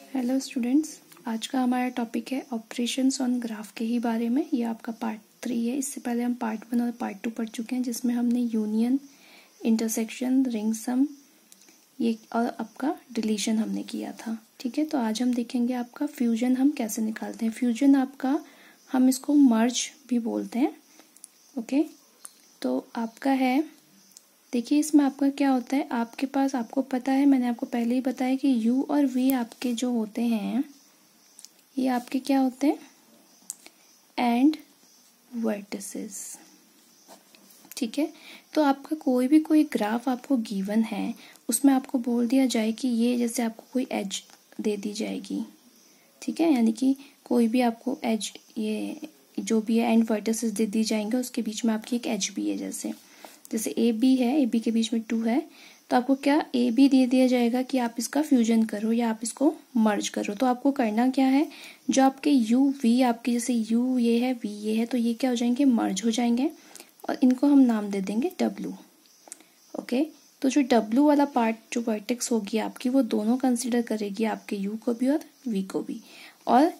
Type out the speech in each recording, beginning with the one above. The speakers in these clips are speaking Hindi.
हेलो स्टूडेंट्स, आज का हमारा टॉपिक है ऑपरेशंस ऑन ग्राफ के ही बारे में। ये आपका पार्ट 3 है। इससे पहले हम पार्ट 1 और पार्ट 2 पढ़ चुके हैं, जिसमें हमने यूनियन, इंटरसेक्शन, रिंग सम ये और आपका डिलीशन हमने किया था। ठीक है, तो आज हम देखेंगे आपका फ्यूजन हम कैसे निकालते हैं। फ्यूजन आपका हम इसको मर्ज भी बोलते हैं। ओके, तो आपका है, देखिए इसमें आपका क्या होता है, आपके पास, आपको पता है, मैंने आपको पहले ही बताया कि u और v आपके जो होते हैं ये आपके क्या होते हैं, एंड वर्टिसेस। ठीक है, तो आपका कोई ग्राफ आपको गिवन है, उसमें आपको बोल दिया जाए कि ये, जैसे आपको कोई एज दे दी जाएगी। ठीक है, यानी कि कोई भी आपको एज, ये जो भी है एंड वर्टिसेस दे दी जाएंगे, उसके बीच में आपकी एक एज भी है। जैसे ए बी है, ए बी के बीच में 2 है, तो आपको क्या ए बी दे दिया जाएगा कि आप इसका फ्यूजन करो या आप इसको मर्ज करो। तो आपको करना क्या है, जो आपके यू वी, आपके जैसे यू ये है, वी ये है, तो ये क्या हो जाएंगे, मर्ज हो जाएंगे और इनको हम नाम दे देंगे डब्लू। ओके, तो जो डब्लू वाला पार्ट, जो वर्टेक्स होगी आपकी, वो दोनों कंसिडर करेगी, आपके यू को भी और वी को भी। और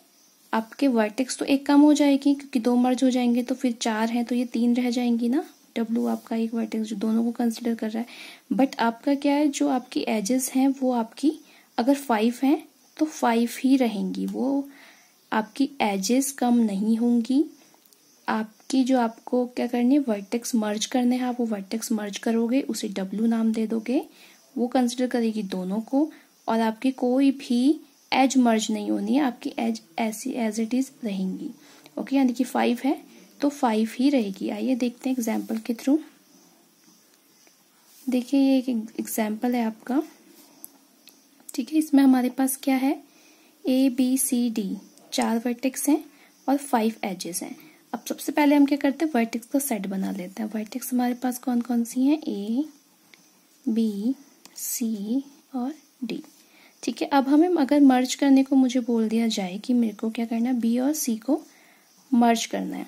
आपके वर्टेक्स तो एक कम हो जाएगी क्योंकि 2 मर्ज हो जाएंगे, तो फिर 4 हैं तो ये 3 रह जाएंगी ना। डब्लू आपका एक वर्टेक्स जो दोनों को कंसिडर कर रहा है। बट आपका क्या है, जो आपकी एजेस हैं वो आपकी अगर 5 हैं तो 5 ही रहेंगी, वो आपकी एजेस कम नहीं होंगी। आपकी जो आपको क्या करनी है, वर्टेक्स मर्ज करने हैं, आप वो वर्टेक्स मर्ज करोगे, उसे डब्लू नाम दे दोगे, वो कंसिडर करेगी दोनों को। और आपकी कोई भी एज मर्ज नहीं होनी है, आपकी एज ऐसी एज इट इज रहेंगी। ओके, यानी कि 5 है तो 5 ही रहेगी। आइए देखते हैं एग्जाम्पल के थ्रू। देखिए ये एक एग्जाम्पल है आपका। ठीक है, इसमें हमारे पास क्या है, A B C D 4 vertex हैं और 5 एजेस हैं। अब सबसे पहले हम क्या करते हैं, वर्टेक्स का सेट बना लेते हैं। वर्टेक्स हमारे पास कौन कौन सी हैं, ए बी सी और डी। ठीक है, अब हमें अगर मर्ज करने को मुझे बोल दिया जाए कि मेरे को क्या करना है, बी और सी को मर्ज करना है,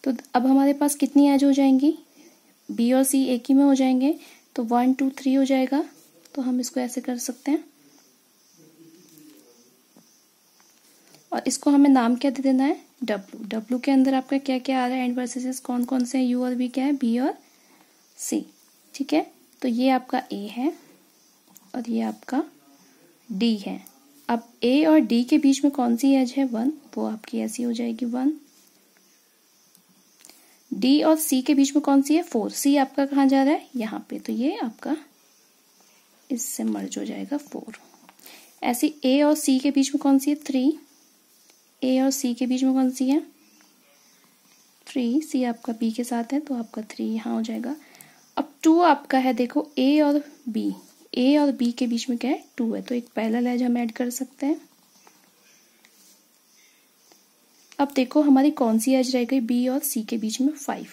तो अब हमारे पास कितनी एज हो जाएंगी, बी और सी एक ही में हो जाएंगे, तो 1 2 3 हो जाएगा। तो हम इसको ऐसे कर सकते हैं और इसको हमें नाम क्या दे देना है, डब्लू। डब्लू के अंदर आपका क्या क्या आ रहा है, एंड वर्सेस कौन कौन से हैं, यू और वी क्या है, बी और सी। ठीक है, तो ये आपका ए है और ये आपका डी है। अब ए और डी के बीच में कौन सी एज है, 1, वो आपकी ऐसी हो जाएगी 1। डी और सी के बीच में कौन सी है, 4। सी आपका कहाँ जा रहा है, यहाँ पे, तो ये आपका इससे मर्ज हो जाएगा 4। ऐसे ए और सी के बीच में कौन सी है, 3। ए और सी के बीच में कौन सी है, 3। सी आपका बी के साथ है तो आपका 3 यहाँ हो जाएगा। अब 2 आपका है, देखो ए और बी, ए और बी के बीच में क्या है, 2 है, तो एक पैरेलल एज हम ऐड कर सकते हैं। अब देखो हमारी कौन सी एज रह गई, बी और सी के बीच में 5।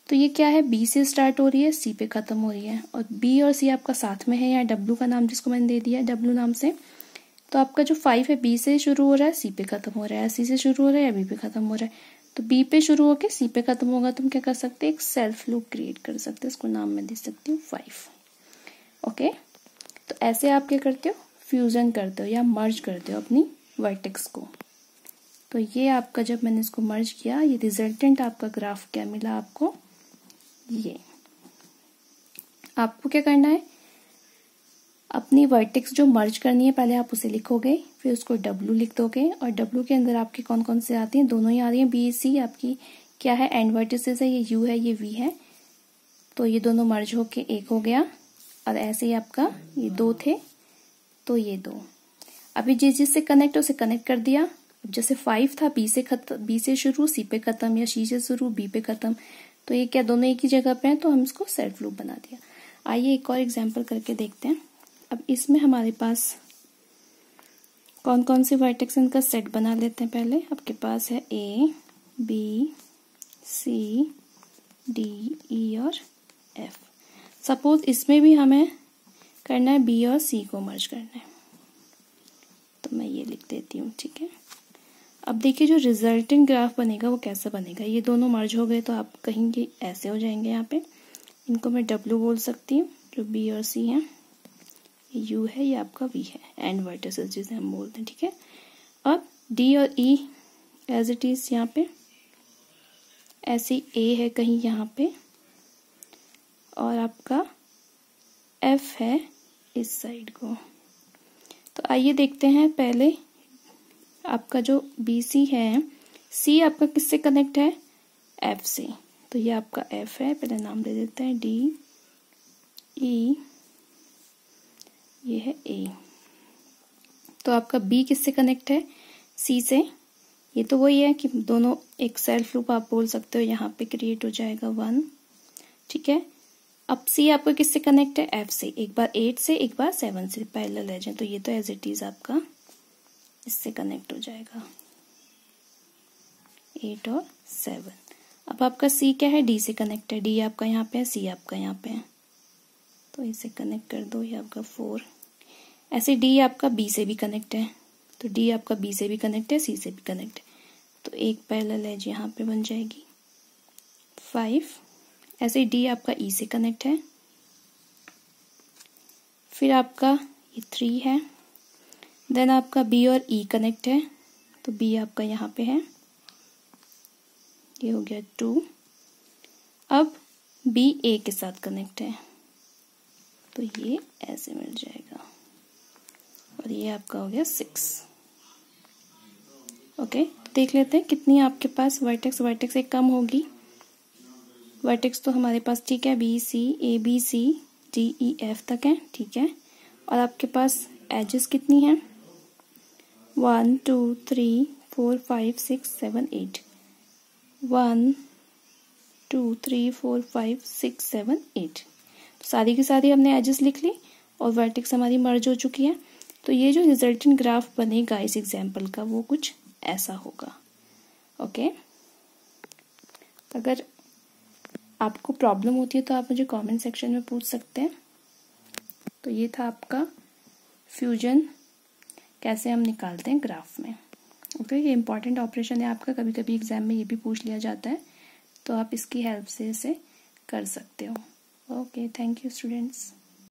तो ये क्या है, बी से स्टार्ट हो रही है, सी पे खत्म हो रही है, और बी और सी आपका साथ में है, या डब्लू का नाम जिसको मैंने दे दिया है डब्लू नाम से। तो आपका जो 5 है, बी से शुरू हो रहा है, सी पे खत्म हो रहा है, सी से शुरू हो रहा है या बी पे खत्म हो रहा है, तो बी पे शुरू होकर सी पे खत्म होगा। तुम क्या कर सकते हैं, एक सेल्फ लूप क्रिएट कर सकते हैं, इसको नाम मैं दे सकती हूँ 5। ओके, तो ऐसे आप क्या करते हो, फ्यूजन करते हो या मर्ज करते हो अपनी वर्टेक्स को। तो ये आपका, जब मैंने इसको मर्ज किया, ये रिजल्टेंट आपका ग्राफ क्या मिला आपको, ये। आपको क्या करना है, अपनी वर्टेक्स जो मर्ज करनी है, पहले आप उसे लिखोगे, फिर उसको डब्लू लिख दोगे, और डब्लू के अंदर आपके कौन कौन से आती हैं, दोनों ही आ रही हैं, बी सी आपकी क्या है, एंड वर्टिसेस है, ये यू है, ये वी है, तो ये दोनों मर्ज होके एक हो गया। और ऐसे ही आपका ये 2 थे तो ये 2, अभी जिससे कनेक्ट उसे कनेक्ट कर दिया। जैसे 5 था, बी से शुरू सी पे खत्म, या सी से शुरू बी पे खत्म, तो ये क्या, दोनों एक ही जगह पे हैं, तो हम इसको सेल्फ लूप बना दिया। आइए एक और एग्जांपल करके देखते हैं। अब इसमें हमारे पास कौन कौन से वर्टेक्स, इनका सेट बना लेते हैं। पहले आपके पास है ए बी सी डी ई और एफ। सपोज इसमें भी हमें करना है बी और सी को मर्ज करना है, तो मैं ये लिख देती हूँ। ठीक है, अब देखिए जो रिजल्टेंट ग्राफ बनेगा वो कैसा बनेगा, ये दोनों मर्ज हो गए तो आप कहेंगे ऐसे हो जाएंगे। यहाँ पे इनको मैं डब्लू बोल सकती हूँ, जो बी और सी हैं, यू है, ये आपका वी है, एंड वर्टिसेस जिसे हम बोलते हैं, ठीक है। अब डी और ई एज इट इज यहाँ पे, ऐसी ए है कहीं यहाँ पे, और आपका एफ है इस साइड को। तो आइए देखते हैं पहले आपका जो बी सी है, सी आपका किससे कनेक्ट है, एफ से। तो ये आपका एफ है, पहले नाम दे देते हैं डी, ई, ये है ए। तो आपका बी किससे कनेक्ट है, सी से। ये तो वही है कि दोनों एक सेल्फ लूप आप बोल सकते हो, यहाँ पे क्रिएट हो जाएगा 1, ठीक है। अब सी आपका किससे कनेक्ट है, एफ से। एक बार 8 से, एक बार 7 से पैरेलल है जाए, तो ये तो एज इट इज आपका इससे कनेक्ट हो जाएगा 8 और 7। अब आपका सी क्या है, डी से कनेक्ट है, डी आपका यहाँ पे है, सी आपका यहाँ पे है, तो इसे कनेक्ट कर दो, ये आपका 4। ऐसे डी आपका बी से भी कनेक्ट है, तो डी आपका बी से भी कनेक्ट है, सी से भी कनेक्ट है, तो एक पैरेलल एज यहाँ पे बन जाएगी 5। ऐसे डी आपका ई से कनेक्ट है, फिर आपका ये 3 है, देन आपका बी और ई कनेक्ट है, तो बी आपका यहाँ पे है, ये हो गया 2। अब बी ए के साथ कनेक्ट है, तो ये ऐसे मिल जाएगा, और ये आपका हो गया 6। ओके, देख लेते हैं कितनी आपके पास वर्टेक्स एक कम होगी। वर्टेक्स तो हमारे पास ठीक है, B C, A B C D E F तक है, ठीक है। और आपके पास एजेस कितनी हैं, 1 2 3 4 5 6 7 8, 1 2 3 4 5 6 7 8। सारी की सारी हमने एजेस लिख ली और वर्टेक्स हमारी मर्ज हो चुकी है। तो ये जो रिजल्टेंट ग्राफ बनेगा इस एग्जाम्पल का, वो कुछ ऐसा होगा। ओके, अगर आपको प्रॉब्लम होती है तो आप मुझे कमेंट सेक्शन में पूछ सकते हैं। तो ये था आपका फ्यूजन कैसे हम निकालते हैं ग्राफ में। ओके, ये इंपॉर्टेंट ऑपरेशन है आपका, कभी कभी एग्जाम में ये भी पूछ लिया जाता है, तो आप इसकी हेल्प से इसे कर सकते हो। Okay, thank you students.